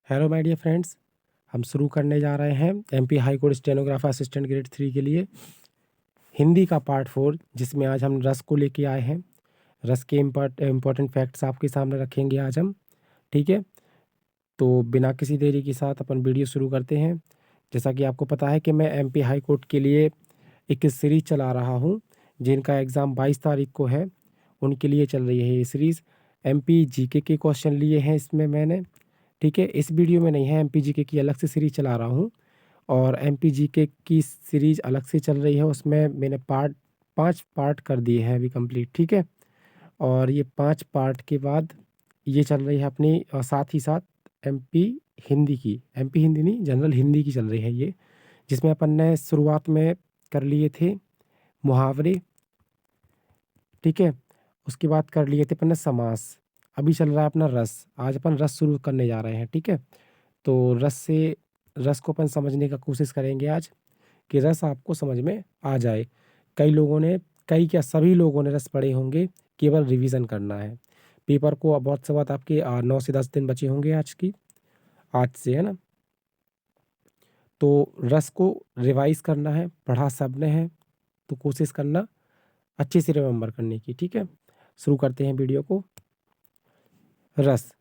Hello my dear friends. हम शुरू करने जा रहे हैं MP high court stenographer assistant grade 3 के लिए हिंदी का पार्ट 4, जिसमें आज हम रस को लेके आए हैं। रस के इम्पोर्टेंट फैक्ट्स आपके सामने रखेंगे आज हम। ठीक है, तो बिना किसी देरी के साथ अपन वीडियो शुरू करते हैं। जैसा कि आपको पता है कि मैं एमपी हाई कोर्ट के लिए एक सीरीज चला रहा हूँ, जिनका एग्ज़ाम 22 तारीख को है। उनके लिए चल रही है ये सीरीज़। एमपी जीके के क्वेश्चन लिए हैं इसमें मैंने। ठीक है, इस वीडियो में नहीं है, एमपी जीके की अलग से सीरीज चला रहा हूँ और एमपी जीके की सीरीज अलग से चल रही है। उसमें मैंने 5 पार्ट कर दिए हैं अभी कंप्लीट। ठीक है, और ये 5 पार्ट के बाद ये चल रही है अपनी साथ ही साथ एमपी हिंदी की। एमपी हिंदी नहीं, जनरल हिंदी की चल रही है ये, जिसमें अपन ने शुरुआत में कर लिए थे मुहावरे। ठीक है, उसके बाद कर लिए थे अपन ने समास। अभी चल रहा है अपना रस। आज अपन रस शुरू करने जा रहे हैं। ठीक है, तो रस को अपन समझने का कोशिश करेंगे आज, कि रस आपको समझ में आ जाए। कई लोगों ने, कई क्या सभी लोगों ने रस पढ़े होंगे, केवल रिवीजन करना है। पेपर को अब बहुत से बात आपके 9 से 10 दिन बचे होंगे आज से, है ना। तो रस को रिवाइज करना है, पढ़ा सबने है, तो कोशिश करना अच्छे से रिमेम्बर करने की। ठीक है, शुरू करते हैं वीडियो को। रस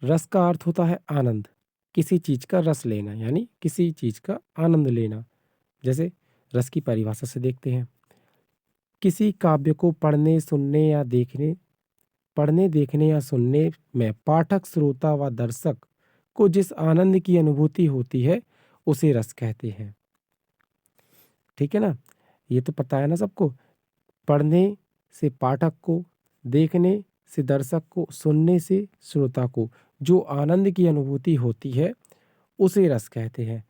रस का अर्थ होता है आनंद। किसी चीज़ का रस लेना यानी किसी चीज़ का आनंद लेना। जैसे रस की परिभाषा से देखते हैं। किसी काव्य को पढ़ने देखने या सुनने में पाठक, श्रोता व दर्शक को जिस आनंद की अनुभूति होती है, उसे रस कहते हैं। ठीक है ना, ये तो पता है ना सबको। पढ़ने से पाठक को, देखने से दर्शक को, सुनने से श्रोता को जो आनंद की अनुभूति होती है, उसे रस कहते हैं।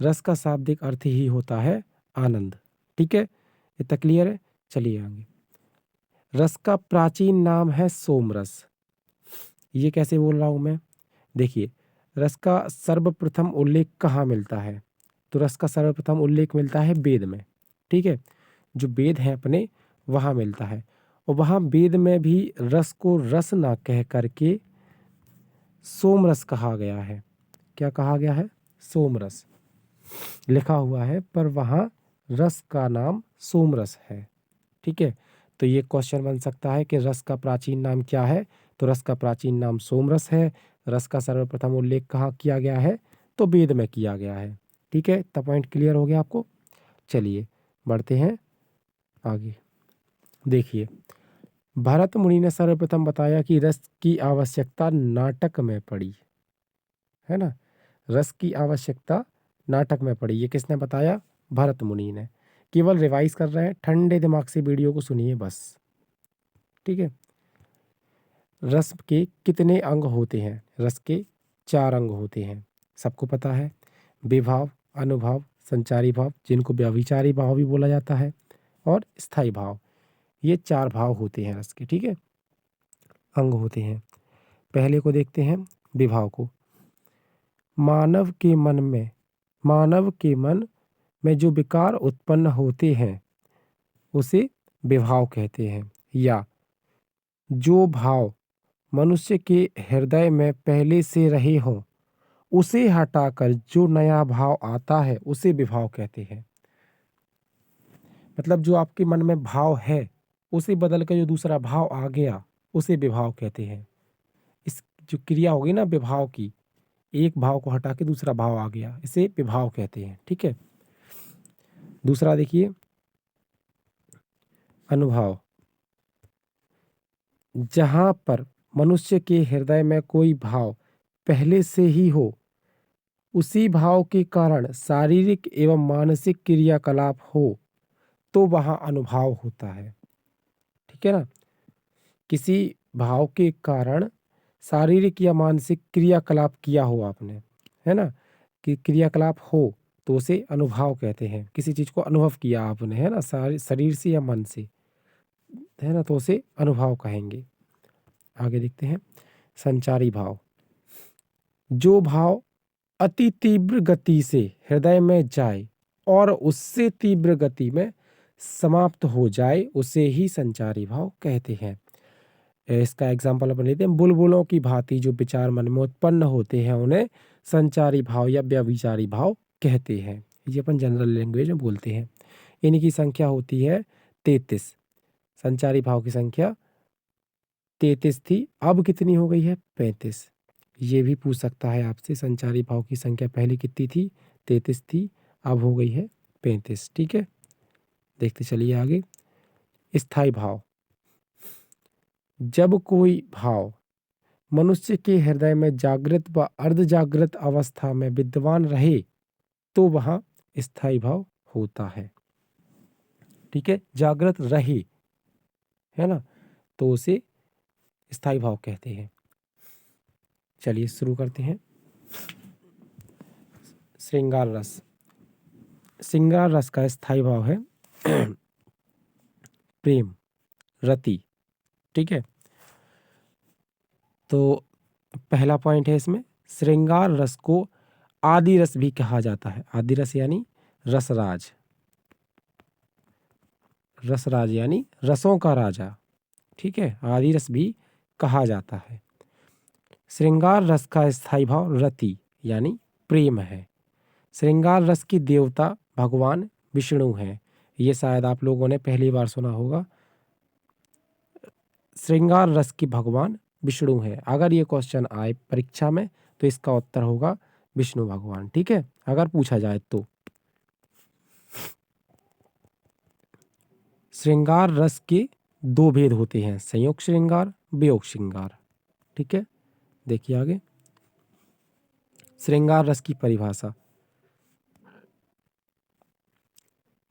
रस का शाब्दिक अर्थ ही होता है आनंद। ठीक है, ये तक क्लियर है। चलिए आगे। रस का प्राचीन नाम है सोमरस। ये कैसे बोल रहा हूं मैं, देखिए। रस का सर्वप्रथम उल्लेख कहाँ मिलता है? तो रस का सर्वप्रथम उल्लेख मिलता है वेद में। ठीक है, जो वेद है अपने, वहाँ मिलता है। और वहाँ वेद में भी रस को रस ना कह करके सोमरस कहा गया है। क्या कहा गया है? सोमरस लिखा हुआ है, पर वहाँ रस का नाम सोमरस है। ठीक है, तो ये क्वेश्चन बन सकता है कि रस का प्राचीन नाम क्या है? तो रस का प्राचीन नाम सोमरस है। रस का सर्वप्रथम उल्लेख कहाँ किया गया है? तो वेद में किया गया है। ठीक है, तब पॉइंट क्लियर हो गया आपको। चलिए बढ़ते हैं आगे। देखिए, भरत मुनि ने सर्वप्रथम बताया कि रस की आवश्यकता नाटक में पड़ी, है ना। रस की आवश्यकता नाटक में पड़ी, ये किसने बताया? भरत मुनि ने। केवल रिवाइज कर रहे हैं, ठंडे दिमाग से वीडियो को सुनिए बस। ठीक है, रस के कितने अंग होते हैं? रस के 4 अंग होते हैं, सबको पता है। विभाव, अनुभाव, संचारी भाव, जिनको व्यभिचारी भाव भी बोला जाता है, और स्थायी भाव। ये 4 भाव होते हैं रस के। ठीक है, अंग होते हैं। पहले को देखते हैं, विभाव को। मानव के मन में जो विकार उत्पन्न होते हैं, उसे विभाव कहते हैं। या जो भाव मनुष्य के हृदय में पहले से रहे हों, उसे हटाकर जो नया भाव आता है, उसे विभाव कहते हैं। मतलब जो आपके मन में भाव है, उसे बदल कर जो दूसरा भाव आ गया, उसे विभाव कहते हैं। इस जो क्रिया होगी ना विभाव की, एक भाव को हटा के दूसरा भाव आ गया, इसे विभाव कहते हैं। ठीक है, दूसरा देखिए, अनुभाव। जहां पर मनुष्य के हृदय में कोई भाव पहले से ही हो, उसी भाव के कारण शारीरिक एवं मानसिक क्रियाकलाप हो, तो वहां अनुभाव होता है। ठीक है ना, किसी भाव के कारण शारीरिक या मानसिक क्रियाकलाप किया हो आपने, है ना, कि क्रियाकलाप हो, तो उसे अनुभाव कहते हैं। किसी चीज को अनुभव किया आपने, है ना, शरीर से या मन से, है ना, तो उसे अनुभव कहेंगे। आगे देखते हैं, संचारी भाव। जो भाव अति तीव्र गति से हृदय में जाए और उससे तीव्र गति में समाप्त हो जाए, उसे ही संचारी भाव कहते हैं। इसका एग्जाम्पल अपन लेते हैं, बुलबुलों की भांति जो विचार मन में उत्पन्न होते हैं उन्हें संचारी भाव या व्यभिचारी भाव कहते हैं। ये अपन जनरल लैंग्वेज में बोलते हैं। इनकी संख्या होती है 33। संचारी भाव की संख्या 33 थी, अब कितनी हो गई है? 35। ये भी पूछ सकता है आपसे, संचारी भाव की संख्या पहले कितनी थी? 33 थी, अब हो गई है 35। ठीक है, देखते चलिए आगे। स्थायी भाव। जब कोई भाव मनुष्य के हृदय में जागृत व अर्ध जागृत अवस्था में विद्यमान रहे तो वह स्थायी भाव होता है। ठीक है, जागृत रहे, है ना, तो उसे स्थायी भाव कहते हैं। चलिए शुरू करते हैं। श्रृंगार रस। श्रृंगार रस का स्थायी भाव है प्रेम, रति। ठीक है, तो पहला पॉइंट है इसमें, श्रृंगार रस को आदि रस भी कहा जाता है। आदि रस यानी रसराज, रसराज यानी रसों का राजा। ठीक है, आदि रस भी कहा जाता है। श्रृंगार रस का स्थायी भाव रति यानी प्रेम है। श्रृंगार रस की देवता भगवान विष्णु हैं। ये शायद आप लोगों ने पहली बार सुना होगा, श्रृंगार रस की भगवान विष्णु है। अगर ये क्वेश्चन आए परीक्षा में तो इसका उत्तर होगा विष्णु भगवान। ठीक है, अगर पूछा जाए तो। श्रृंगार रस के दो भेद होते हैं, संयोग श्रृंगार, वियोग श्रृंगार। ठीक है, देखिए आगे। श्रृंगार रस की परिभाषा।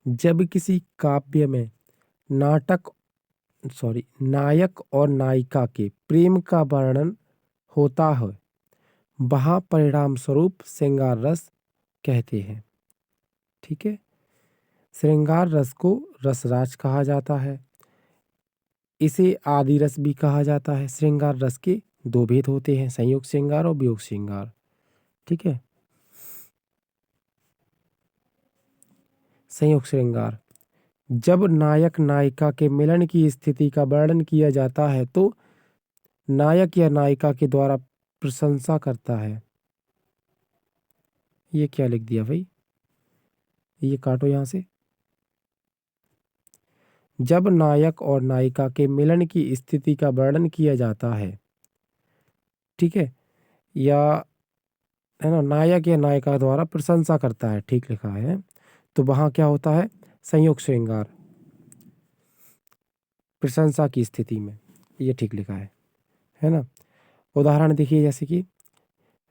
जब किसी काव्य में नायक और नायिका के प्रेम का वर्णन होता है वहाँ परिणाम स्वरूप श्रृंगार रस कहते हैं। ठीक है, श्रृंगार रस को रसराज कहा जाता है, इसे आदि रस भी कहा जाता है। श्रृंगार रस के दो भेद होते हैं, संयोग श्रृंगार और वियोग श्रृंगार। ठीक है, संयोग श्रृंगार। जब नायक नायिका के मिलन की स्थिति का वर्णन किया जाता है तो नायक या नायिका के द्वारा प्रशंसा करता है। ये क्या लिख दिया भाई, ये काटो यहां से। जब नायक और नायिका के मिलन की स्थिति का वर्णन किया जाता है, ठीक है, या है ना, नायक या नायिका द्वारा प्रशंसा करता है, ठीक लिखा है, तो वहां क्या होता है? संयोग श्रृंगार, प्रशंसा की स्थिति में। ये ठीक लिखा है ना। उदाहरण देखिए, जैसे कि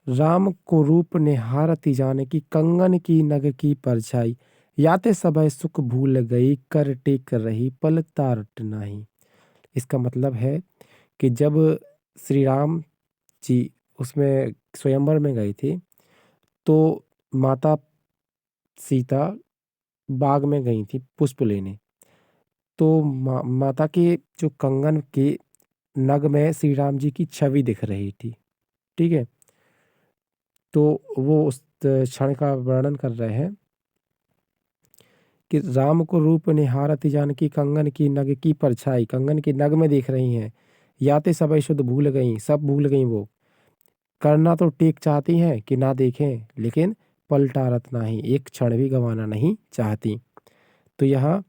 राम को रूप निहारती जाने की कंगन की नग की परछाई, याते समय सुख भूल गई कर टेक रही पल तारट नहीं। इसका मतलब है कि जब श्री राम जी उसमें स्वयंवर में गए थे तो माता सीता बाग में गई थी पुष्प लेने, तो माता के जो कंगन के नग में श्री राम जी की छवि दिख रही थी। ठीक है, तो वो उस क्षण का वर्णन कर रहे हैं कि राम को रूप निहारती जानकी कंगन की नग की परछाई, कंगन की नग में देख रही हैं, याते सब शुद्ध भूल गई, सब भूल गई वो, करना तो टेक चाहती हैं कि ना देखें, लेकिन पलटारत नहीं, एक क्षण भी गंवाना नहीं चाहती। तो यहाँ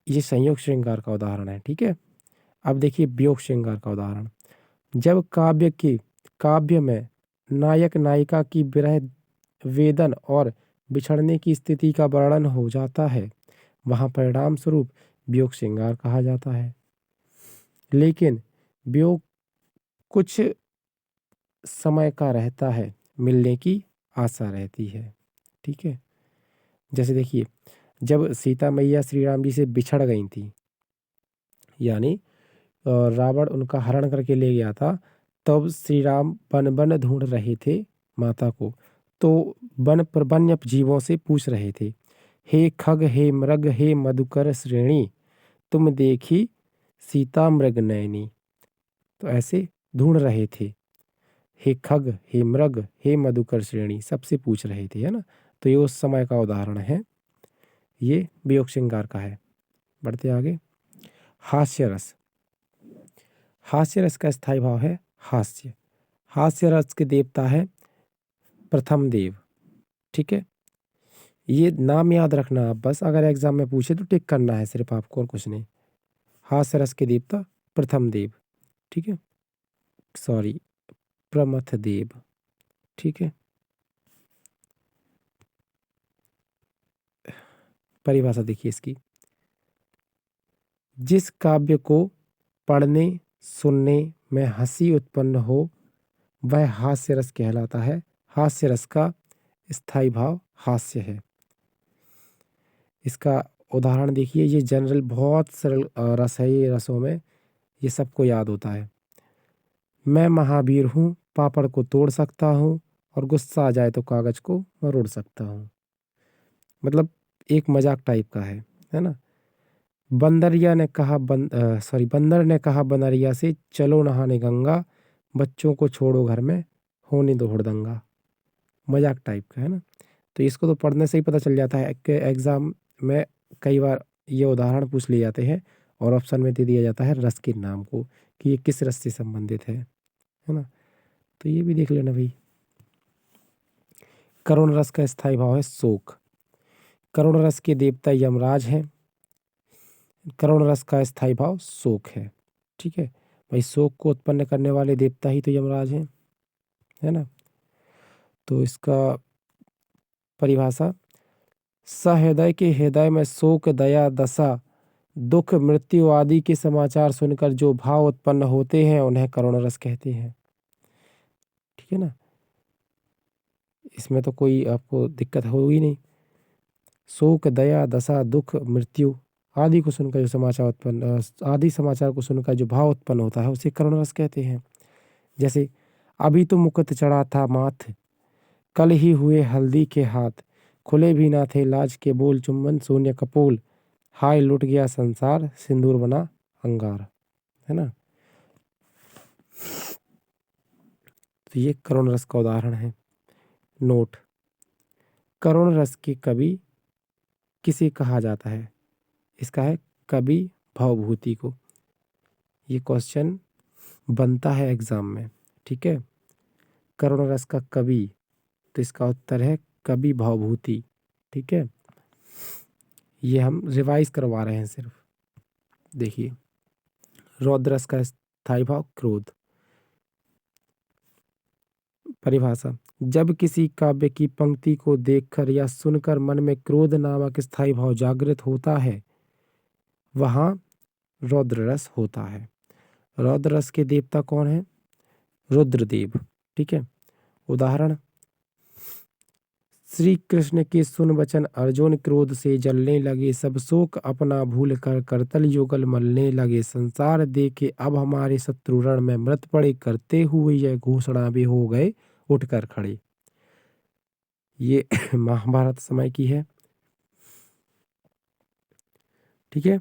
ये संयोग श्रृंगार का उदाहरण है। ठीक है, अब देखिए वियोग श्रृंगार का उदाहरण। जब काव्य में नायक नायिका की विरह वेदन और बिछड़ने की स्थिति का वर्णन हो जाता है वहां परिणाम स्वरूप वियोग श्रृंगार कहा जाता है। लेकिन वियोग कुछ समय का रहता है, मिलने की आशा रहती है। ठीक है, जैसे देखिए, जब सीता मैया श्री राम जी से बिछड़ गई थी, यानी रावण उनका हरण करके ले गया था, तब श्री राम वन वन ढूंढ रहे थे माता को, तो वन पर वन्य जीवों से पूछ रहे थे, हे खग हे मृग हे मधुकर श्रेणी, तुम देखी सीता मृग नयनी। तो ऐसे ढूंढ रहे थे, हे खग हे मृग हे मधुकर श्रेणी, सबसे पूछ रहे थे, है ना। तो ये उस समय का उदाहरण है, ये वियोग श्रृंगार का है। बढ़ते आगे। हास्य रस। हास्य रस का स्थायी भाव है हास्य। हास्य रस के देवता है प्रथम देव। ठीक है, ये नाम याद रखना आप, बस अगर एग्जाम में पूछे तो टिक करना है सिर्फ आपको, और कुछ नहीं। हास्य रस के देवता प्रथम देव। ठीक है, सॉरी, प्रमथ देव। ठीक है, परिभाषा देखिए इसकी। जिस काव्य को पढ़ने सुनने में हंसी उत्पन्न हो वह हास्य रस कहलाता है। हास्य रस का स्थायी भाव हास्य है। इसका उदाहरण देखिए, ये जनरल बहुत सरल रस है, ये रसों में ये सबको याद होता है। मैं महावीर हूँ, पापड़ को तोड़ सकता हूँ, और गुस्सा आ जाए तो कागज को मरोड़ सकता हूँ। मतलब एक मजाक टाइप का है ना। बंदर ने कहा बनरिया से, चलो नहाने गंगा, बच्चों को छोड़ो घर में, होने दो हुड़दंगा। मजाक टाइप का है ना। तो इसको तो पढ़ने से ही पता चल जाता है कि एग्जाम में कई बार ये उदाहरण पूछ लिए जाते हैं, और ऑप्शन में दे दिया जाता है रस के नाम को कि ये किस रस से संबंधित है ना। तो ये भी देख लेना भाई। करुण रस का स्थायी भाव है शोक। करुण रस के देवता यमराज हैं। करुण रस का स्थायी भाव शोक है। ठीक है भाई, शोक को उत्पन्न करने वाले देवता ही तो यमराज हैं, है ना। तो इसका परिभाषा, सहृदय के हृदय में शोक दया दशा दुख मृत्यु आदि के समाचार सुनकर जो भाव उत्पन्न होते हैं उन्हें करुण रस कहते हैं। ठीक है ना, इसमें तो कोई आपको दिक्कत होगी नहीं। शोक दया दशा दुख मृत्यु आदि को सुनकर जो समाचार उत्पन्न आदि समाचार को सुनकर जो भाव उत्पन्न होता है उसे करुण रस कहते हैं। जैसे, अभी तो मुकुट चढ़ा था माथ, कल ही हुए हल्दी के हाथ, खुले भी ना थे लाज के बोल, चुंबन शून्य कपोल, हाय लुट गया संसार, सिंदूर बना अंगार। है ना, तो ये करुण रस का उदाहरण है। नोट, करुण रस के कवि किसे कहा जाता है? इसका है कवि भावभूति को। ये क्वेश्चन बनता है एग्जाम में। ठीक है, करुण रस का कवि, तो इसका उत्तर है कवि भावभूति। ठीक है, ये हम रिवाइज करवा रहे हैं सिर्फ। देखिए, रौद्र रस का स्थायी भाव क्रोध। परिभाषा, जब किसी काव्य की पंक्ति को देखकर या सुनकर मन में क्रोध नामक स्थायी भाव जागृत होता है वहां रौद्र रस होता है। रौद्र रस के देवता कौन है? रुद्रदेव। ठीक है, उदाहरण, श्री कृष्ण के सुन वचन अर्जुन क्रोध से जलने लगे, सब शोक अपना भूल कर करतल युगल मलने लगे, संसार देखे अब हमारे शत्रु रण में मृत पड़े, करते हुए यह घोषणा भी हो गए उठकर खड़े। ये महाभारत समय की है। ठीक है,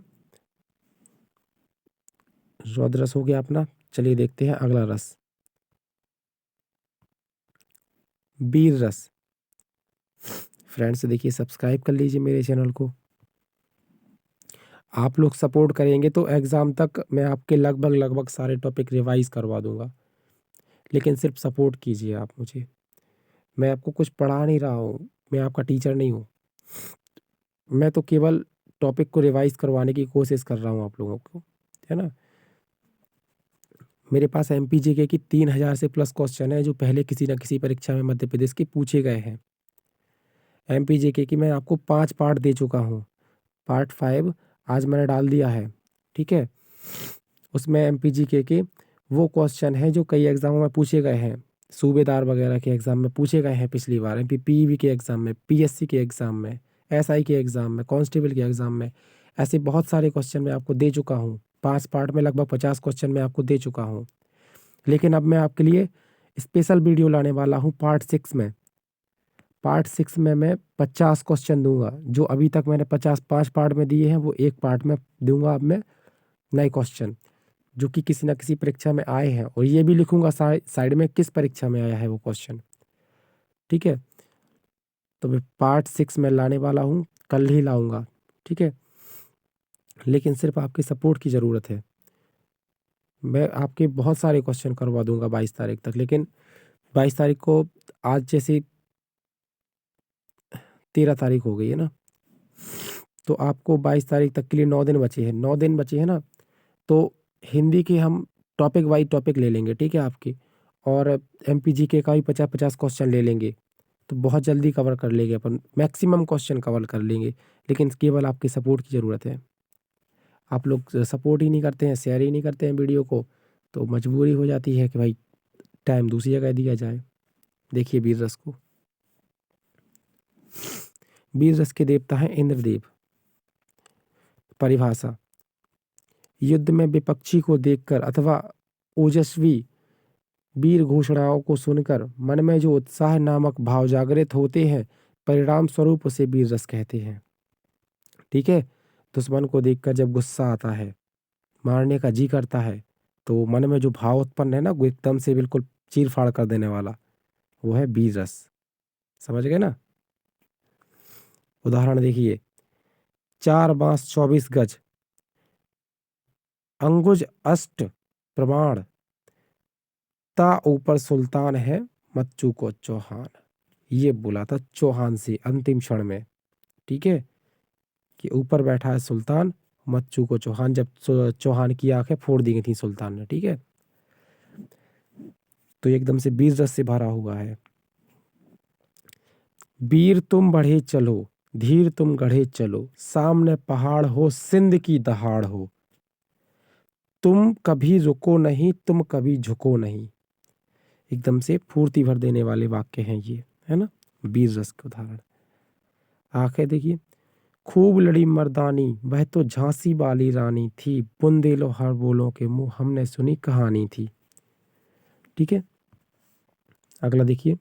रौद्र रस हो गया अपना। चलिए देखते हैं अगला रस, वीर रस। फ्रेंड्स देखिए, सब्सक्राइब कर लीजिए मेरे चैनल को। आप लोग सपोर्ट करेंगे तो एग्ज़ाम तक मैं आपके लगभग सारे टॉपिक रिवाइज करवा दूंगा, लेकिन सिर्फ सपोर्ट कीजिए आप मुझे। मैं आपको कुछ पढ़ा नहीं रहा हूँ, मैं आपका टीचर नहीं हूँ। मैं तो केवल टॉपिक को रिवाइज करवाने की कोशिश कर रहा हूँ आप लोगों को, है ना। मेरे पास एमपीजीके की 3000 से प्लस क्वेश्चन है जो पहले किसी न किसी परीक्षा में मध्य प्रदेश के पूछे गए हैं। एमपीजीके की मैं आपको 5 पार्ट दे चुका हूँ। पार्ट 5 आज मैंने डाल दिया है। ठीक है, उसमें एमपीजीके के वो क्वेश्चन है जो कई एग्जामों में पूछे गए हैं, सूबेदार वगैरह के एग्जाम में पूछे गए हैं पिछली बार, एमपीपीवी के एग्जाम में, पीएससी के एग्जाम में, एसआई के एग्जाम में, कांस्टेबल के एग्जाम में। ऐसे बहुत सारे क्वेश्चन मैं आपको दे चुका हूँ। 5 पार्ट में लगभग 50 क्वेश्चन मैं आपको दे चुका हूँ। लेकिन अब मैं आपके लिए स्पेशल वीडियो लाने वाला हूँ पार्ट 6 में। पार्ट 6 में मैं 50 क्वेश्चन दूंगा। जो अभी तक मैंने 5 पार्ट में दिए हैं वो एक पार्ट में दूंगा अब मैं, नए क्वेश्चन जो कि किसी न किसी परीक्षा में आए हैं, और ये भी लिखूंगा साइड में किस परीक्षा में आया है वो क्वेश्चन। ठीक है, तो मैं पार्ट 6 में लाने वाला हूँ, कल ही लाऊंगा। ठीक है, लेकिन सिर्फ आपके सपोर्ट की ज़रूरत है। मैं आपके बहुत सारे क्वेश्चन करवा दूंगा 22 तारीख तक, लेकिन 22 तारीख को, आज जैसे 13 तारीख हो गई है ना, तो आपको 22 तारीख तक के लिए 9 दिन बचे हैं, 9 दिन बचे हैं ना। तो हिंदी के हम टॉपिक वाइज टॉपिक ले लेंगे, ठीक है आपके, और MPGK का भी 50-50 क्वेश्चन ले लेंगे, तो बहुत जल्दी कवर कर लेंगे अपन, मैक्सिमम क्वेश्चन कवर कर लेंगे। लेकिन केवल आपके सपोर्ट की ज़रूरत है। आप लोग सपोर्ट ही नहीं करते हैं, शेयर ही नहीं करते हैं वीडियो को, तो मजबूरी हो जाती है कि भाई टाइम दूसरी जगह दिया जाए। देखिए वीर रस को, वीर रस के देवता हैं इंद्रदेव। परिभाषा: युद्ध में विपक्षी को देखकर अथवा ओजस्वी वीर घोषणाओं को सुनकर मन में जो उत्साह नामक भाव जागृत होते हैं, परिणाम स्वरूप उसे वीर रस कहते हैं। ठीक है, दुश्मन को देखकर जब गुस्सा आता है, मारने का जी करता है, तो मन में जो भाव उत्पन्न है ना, वो एकदम से बिल्कुल चीर फाड़ कर देने वाला, वो है वीर रस। समझ गए ना। उदाहरण देखिए, 4 बांस 24 गज, अंगुज अष्ट प्रमाण, ता ऊपर सुल्तान है मच्चू को चौहान। ये बोला था चौहान से अंतिम क्षण में, ठीक है, कि ऊपर बैठा है सुल्तान, मच्चू को चौहान, जब चौहान की आंखें फोड़ दी गई थी सुल्तान ने, ठीक है। तो एकदम से वीर रस से भरा हुआ है। वीर तुम बढ़े चलो, धीर तुम गढ़े चलो, सामने पहाड़ हो सिंध की दहाड़ हो, तुम कभी रुको नहीं, तुम कभी झुको नहीं। एकदम से फूर्ति भर देने वाले वाक्य हैं ये, है ना, वीर रस के उदाहरण। आंखें देखिए, खूब लड़ी मर्दानी, वह तो झांसी वाली रानी थी, बुंदेलो हर बोलों के मुंह हमने सुनी कहानी थी। ठीक है, अगला देखिए,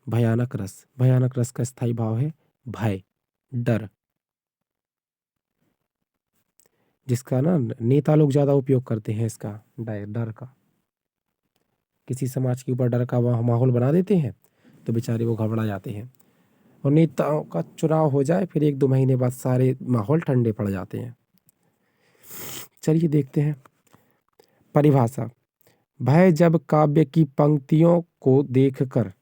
भयानक रस। भयानक रस का स्थायी भाव है भय, डर, जिसका ना नेता लोग ज्यादा उपयोग करते हैं इसका, डर, डर का। किसी समाज के ऊपर डर का माहौल बना देते हैं, तो बेचारे वो घबरा जाते हैं, और नेताओं का चुनाव हो जाए, फिर 1-2 महीने बाद सारे माहौल ठंडे पड़ जाते हैं। चलिए देखते हैं परिभाषा। भय जब काव्य की पंक्तियों को देखकर,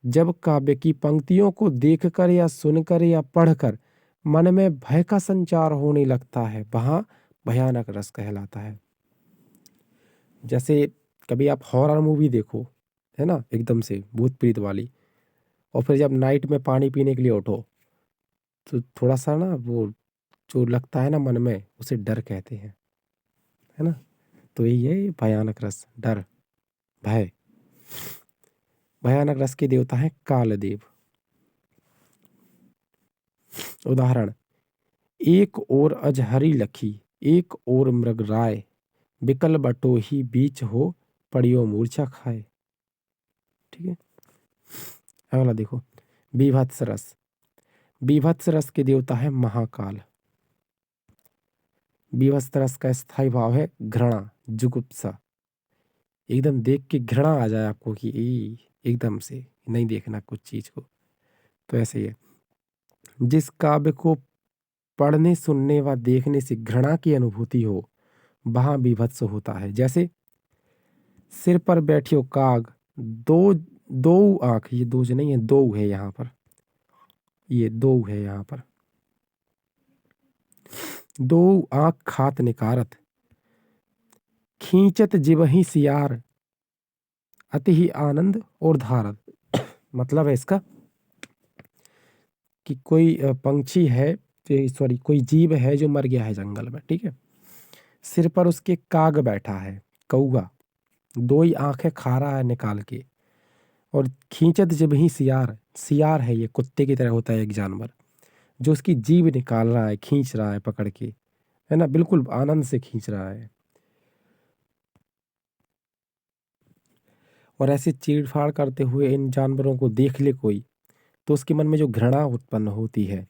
जब काव्य की पंक्तियों को देखकर या सुनकर या पढ़कर मन में भय का संचार होने लगता है, वहां भयानक रस कहलाता है। जैसे कभी आप हॉरर मूवी देखो, है ना, एकदम से भूत प्रीत वाली, और फिर जब नाइट में पानी पीने के लिए उठो, तो थोड़ा सा ना वो जो लगता है ना मन में, उसे डर कहते हैं, है ना। तो यही है भयानक रस, डर, भय। भयानक रस के देवता हैं कालदेव। उदाहरण, एक ओर अजहरी लखी, एक ओर मृग राय, बिकल बटोही बीच हो, पड़ियो मूर्छा खाए। ठीक है, अगला देखो, बीभत्स रस। बीभत्स रस के देवता है महाकाल। बीभत्स रस का स्थायी भाव है घृणा, जुगुप्सा। एकदम देख के घृणा आ जाए आपको कि एकदम से नहीं देखना कुछ चीज को, तो ऐसे ही है। जिस काव्य को पढ़ने सुनने व देखने से घृणा की अनुभूति हो, वहां बीभत्स होता है। जैसे सिर पर बैठियो काग, दो दो आंख, ये दो जो नहीं है, दो है यहाँ पर, ये दो है यहाँ पर, दो आंख खात निकारत, खींचत जिवहि सियार, अति ही आनंद और धारत। मतलब है इसका कि कोई पंछी है, सॉरी कोई जीव है जो मर गया है जंगल में, ठीक है, सिर पर उसके काग बैठा है, कौवा, दो ही आंखें खा रहा है निकाल के, और खींचत जब ही सियार, सियार है ये कुत्ते की तरह होता है एक जानवर, जो उसकी जीभ निकाल रहा है, खींच रहा है पकड़ के, है ना, बिल्कुल आनंद से खींच रहा है। और ऐसे चीड़-फाड़ करते हुए इन जानवरों को देख ले कोई, तो उसके मन में जो घृणा उत्पन्न होती है,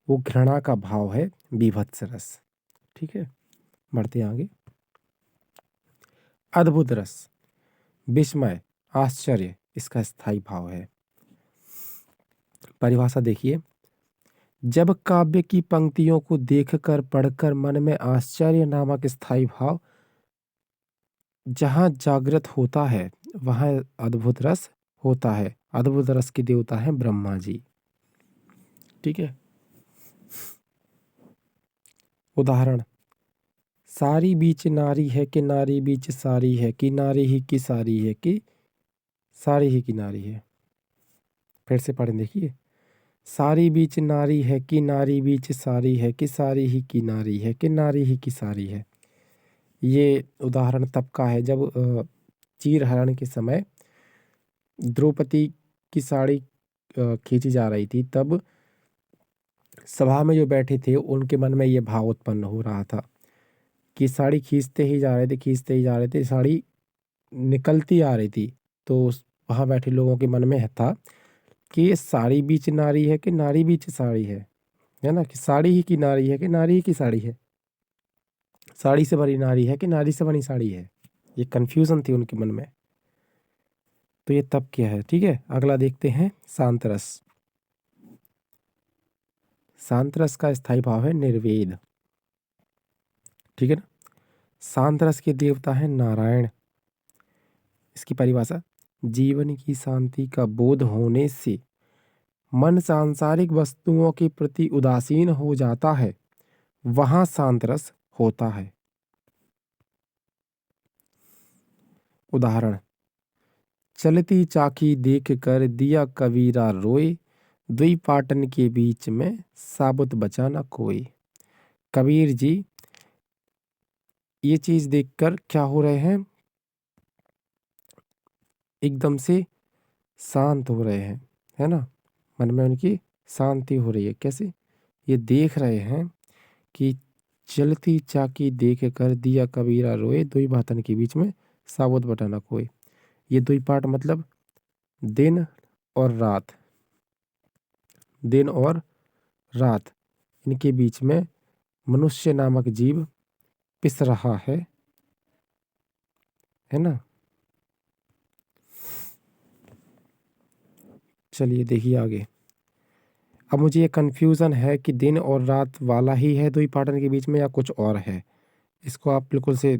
वो घृणा का भाव है बीभत्स रस। ठीक है, बढ़ते हैं आगे। अद्भुत रस, विस्मय, आश्चर्य, इसका स्थायी भाव है। परिभाषा देखिए, जब काव्य की पंक्तियों को देखकर पढ़कर मन में आश्चर्य नामक स्थायी भाव जहाँ जागृत होता है वहाँ अद्भुत रस होता है। अद्भुत रस के देवता हैं ब्रह्मा जी। ठीक है। उदाहरण, सारी बीच नारी है कि नारी बीच सारी है कि नारी ही की सारी है कि सारी ही की नारी है। फिर से पढ़ें, देखिए। सारी बीच नारी है कि नारी बीच सारी है कि सारी ही की नारी है कि नारी ही की सारी है। ये उदाहरण तब का है जब चीर हरण के समय द्रौपदी की साड़ी खींची जा रही थी, तब सभा में जो बैठे थे उनके मन में ये भाव उत्पन्न हो रहा था कि साड़ी खींचते ही जा रहे थे, खींचते ही जा रहे थे, साड़ी निकलती आ रही थी। तो वहाँ बैठे लोगों के मन में था कि ये साड़ी बीच नारी है कि नारी बीच साड़ी है ना, कि साड़ी ही की नारी है कि नारी ही की साड़ी है, साड़ी से बनी नारी है कि नारी से बनी साड़ी है। ये कन्फ्यूजन थी उनके मन में। तो ये तब क्या है। ठीक है, अगला देखते हैं शांत रस। शांत रस का स्थायी भाव है निर्वेद। ठीक है ना। शांत रस के देवता है नारायण। इसकी परिभाषा, जीवन की शांति का बोध होने से मन सांसारिक वस्तुओं के प्रति उदासीन हो जाता है, वहां शांत रस होता है। उदाहरण, चलती चाकी देख कर दिया कबीरा रोए, दुई पाटन के बीच में साबुत बचा न कोई। कबीर जी ये चीज देखकर क्या हो रहे हैं, एकदम से शांत हो रहे हैं, है ना। मन में उनकी शांति हो रही है। कैसे? ये देख रहे हैं कि चलती चाकी देख कर दिया कबीरा रोए, दुई बातन के बीच में साबुत बटाना कोई। ये दुई पाठ मतलब दिन और रात, दिन और रात, इनके बीच में मनुष्य नामक जीव पिस रहा है ना। चलिए देखिए आगे। अब मुझे ये कन्फ्यूज़न है कि दिन और रात वाला ही है दुई पाटन के बीच में या कुछ और है। इसको आप बिल्कुल से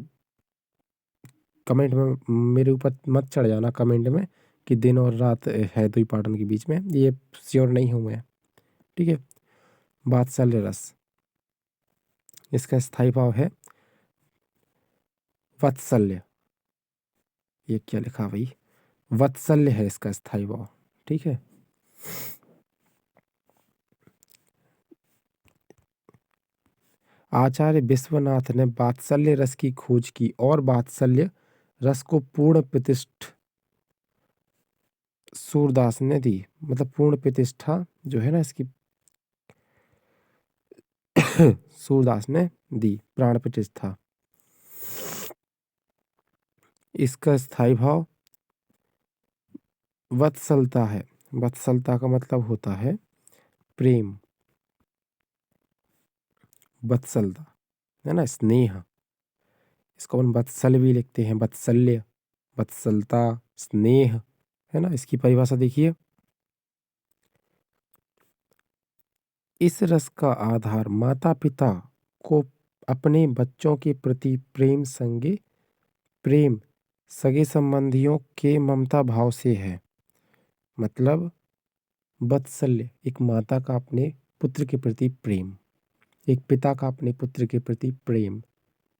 कमेंट में मेरे ऊपर मत चढ़ जाना कमेंट में कि दिन और रात है दुई पाटन के बीच में, ये श्योर नहीं हूँ मैं। ठीक है। वात्सल्य रस, इसका स्थायी भाव है वात्सल्य। ये क्या लिखा भाई, वात्सल्य है इसका स्थायी भाव। ठीक है। आचार्य विश्वनाथ ने वात्सल्य रस की खोज की और वात्सल्य रस को पूर्ण प्रतिष्ठ सूरदास ने दी। मतलब पूर्ण प्रतिष्ठा जो है ना इसकी सूरदास ने दी, प्राण प्रतिष्ठा। इसका स्थायी भाव वत्सलता है। वत्सलता का मतलब होता है प्रेम, वत्सलता है ना, स्नेह। इसको हम वत्सल भी लिखते हैं, वत्सल्य, वत्सलता, स्नेह, है ना। इसकी परिभाषा देखिए, इस रस का आधार माता पिता को अपने बच्चों के प्रति प्रेम सगे संबंधियों के ममता भाव से है। मतलब वात्सल्य एक माता का अपने पुत्र के प्रति प्रेम, एक पिता का अपने पुत्र के प्रति प्रेम,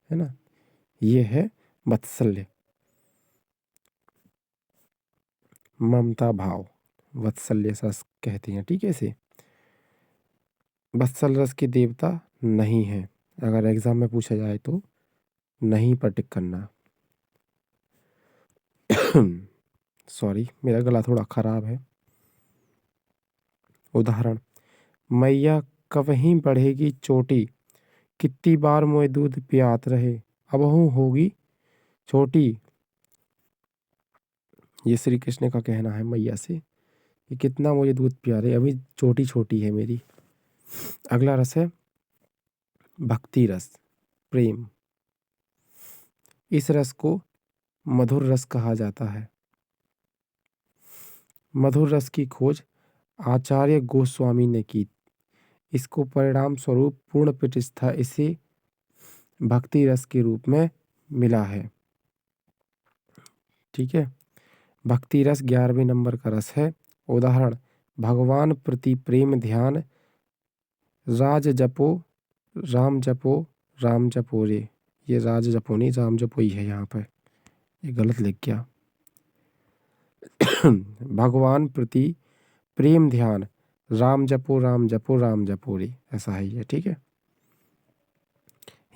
है ना, ये है वात्सल्य, ममता भाव, वात्सल्य रस कहते हैं। ठीक है। इसे वत्सल रस के देवता नहीं है, अगर एग्जाम में पूछा जाए तो नहीं पर टिक करना। सॉरी, मेरा गला थोड़ा खराब है। उदाहरण, मैया कवहीं बढ़ेगी चोटी, कितनी बार मोए दूध पियात रहे, अबहू होगी छोटी। ये श्री कृष्ण का कहना है मैया से कि कितना मुझे दूध पिया रहे, अभी छोटी छोटी है मेरी। अगला रस है भक्ति रस, प्रेम। इस रस को मधुर रस कहा जाता है। मधुर रस की खोज आचार्य गोस्वामी ने की। इसको परिणाम स्वरूप पूर्ण प्रतिष्ठा इसे भक्ति रस के रूप में मिला है। ठीक है, भक्ति रस 11वें नंबर का रस है। उदाहरण, भगवान प्रति प्रेम ध्यान, राज जपो राम जपो रे। ये राज जपो नहीं, राम जपो ही है यहाँ पर, ये गलत लिख गया। भगवान प्रति प्रेम ध्यान, राम जपो राम जपो रे, ऐसा है ये। ठीक है,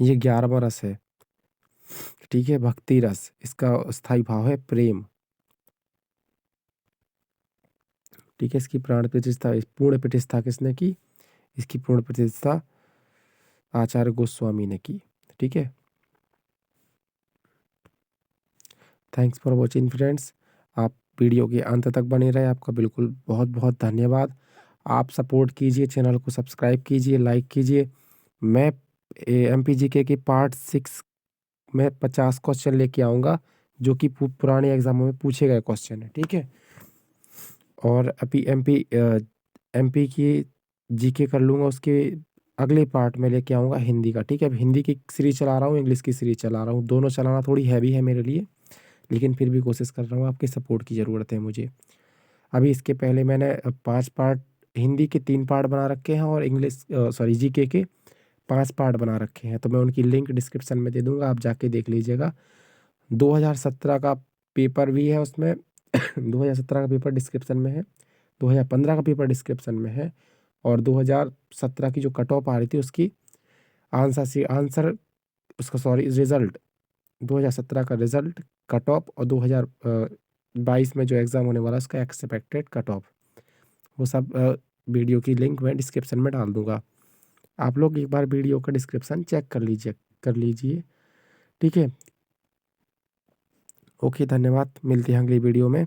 ये 11वां रस है। ठीक है, भक्ति रस, इसका स्थायी भाव है प्रेम। ठीक है, इसकी प्राण प्रतिष्ठा, पूर्ण प्रतिष्ठा किसने की? इसकी पूर्ण प्रतिष्ठा आचार्य गोस्वामी ने की। ठीक है, थैंक्स फॉर वॉचिंग फ्रेंड्स। आप वीडियो के अंत तक बने रहे, आपका बिल्कुल बहुत बहुत धन्यवाद। आप सपोर्ट कीजिए, चैनल को सब्सक्राइब कीजिए, लाइक कीजिए। मैं MPGK के पार्ट 6 में 50 क्वेश्चन लेके आऊँगा, जो कि पुराने एग्जामों में पूछे गए क्वेश्चन है। ठीक है, और अभी MP की GK कर लूँगा, उसके अगले पार्ट में लेके आऊँगा हिंदी का। ठीक है, अब हिंदी की सीरीज चला रहा हूँ, इंग्लिश की सीरीज चला रहा हूँ, दोनों चलाना थोड़ी हैवी है मेरे लिए, लेकिन फिर भी कोशिश कर रहा हूँ। आपके सपोर्ट की ज़रूरत है मुझे। अभी इसके पहले मैंने 5 पार्ट, हिंदी के 3 पार्ट बना रखे हैं, और इंग्लिश GK के 5 पार्ट बना रखे हैं। तो मैं उनकी लिंक डिस्क्रिप्शन में दे दूँगा, आप जाके देख लीजिएगा। 2017 का पेपर भी है उसमें। 2017 का पेपर डिस्क्रिप्शन में है, 2015 का पेपर डिस्क्रिप्शन में है, और 2017 की जो कट ऑफ आ रही थी उसकी आंसर उसका रिजल्ट, 2017 का रिजल्ट, कट ऑफ, और 2022 में जो एग्ज़ाम होने वाला उसका एक्सपेक्टेड कट ऑफ, वो सब वीडियो की लिंक मैं डिस्क्रिप्शन में डाल दूँगा। आप लोग एक बार वीडियो का डिस्क्रिप्शन चेक कर लीजिए। ठीक है, ओके, धन्यवाद। मिलते हैं अगली वीडियो में।